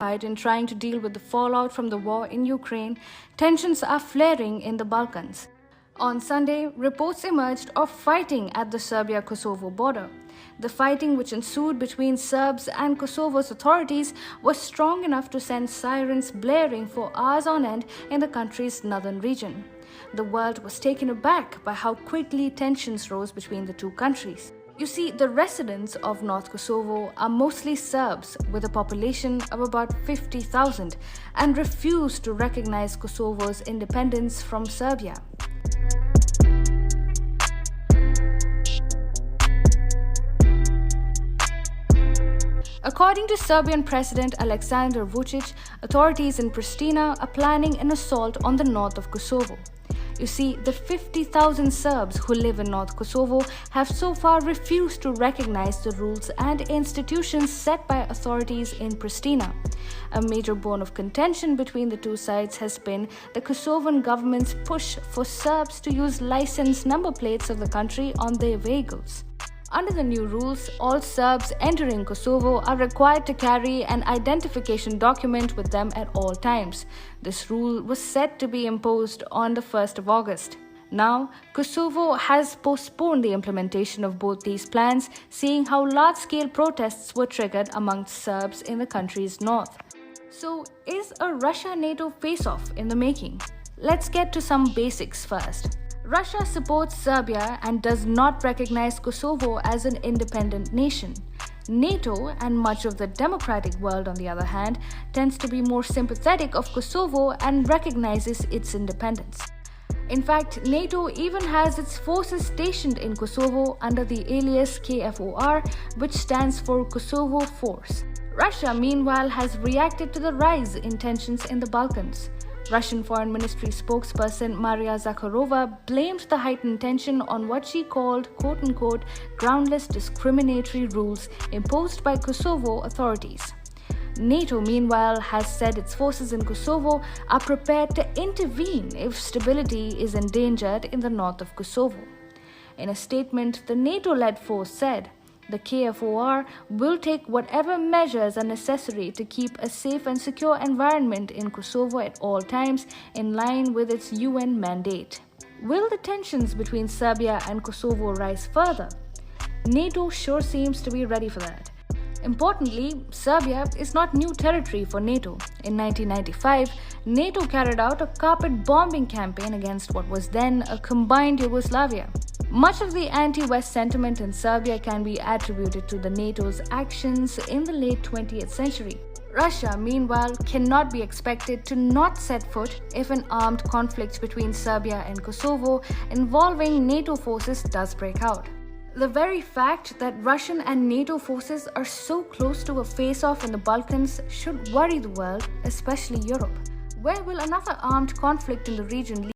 In trying to deal with the fallout from the war in Ukraine, tensions are flaring in the Balkans. On Sunday, reports emerged of fighting at the Serbia-Kosovo border. The fighting which ensued between Serbs and Kosovo's authorities was strong enough to send sirens blaring for hours on end in the country's northern region. The world was taken aback by how quickly tensions rose between the two countries. You see, the residents of North Kosovo are mostly Serbs with a population of about 50,000 and refuse to recognize Kosovo's independence from Serbia. According to Serbian President Aleksandar Vučić, authorities in Pristina are planning an assault on the north of Kosovo. You see, the 50,000 Serbs who live in North Kosovo have so far refused to recognize the rules and institutions set by authorities in Pristina. A major bone of contention between the two sides has been the Kosovan government's push for Serbs to use license number plates of the country on their vehicles. Under the new rules, all Serbs entering Kosovo are required to carry an identification document with them at all times. This rule was set to be imposed on the 1st of August. Now, Kosovo has postponed the implementation of both these plans, seeing how large-scale protests were triggered amongst Serbs in the country's north. So, is a Russia-NATO face-off in the making? Let's get to some basics first. Russia supports Serbia and does not recognize Kosovo as an independent nation. NATO and much of the democratic world, on the other hand, tends to be more sympathetic of Kosovo and recognizes its independence. In fact, NATO even has its forces stationed in Kosovo under the alias KFOR, which stands for Kosovo Force. Russia, meanwhile, has reacted to the rise in tensions in the Balkans. Russian Foreign Ministry spokesperson Maria Zakharova blamed the heightened tension on what she called, quote-unquote, groundless discriminatory rules imposed by Kosovo authorities. NATO, meanwhile, has said its forces in Kosovo are prepared to intervene if stability is endangered in the north of Kosovo. In a statement, the NATO-led force said, "The KFOR will take whatever measures are necessary to keep a safe and secure environment in Kosovo at all times in line with its UN mandate." Will the tensions between Serbia and Kosovo rise further? NATO sure seems to be ready for that. Importantly, Serbia is not new territory for NATO. In 1995, NATO carried out a carpet bombing campaign against what was then a combined Yugoslavia. Much of the anti-West sentiment in Serbia can be attributed to the NATO's actions in the late 20th century. Russia, meanwhile, cannot be expected to not set foot if an armed conflict between Serbia and Kosovo involving NATO forces does break out. The very fact that Russian and NATO forces are so close to a face-off in the Balkans should worry the world, especially Europe. Where will another armed conflict in the region lead?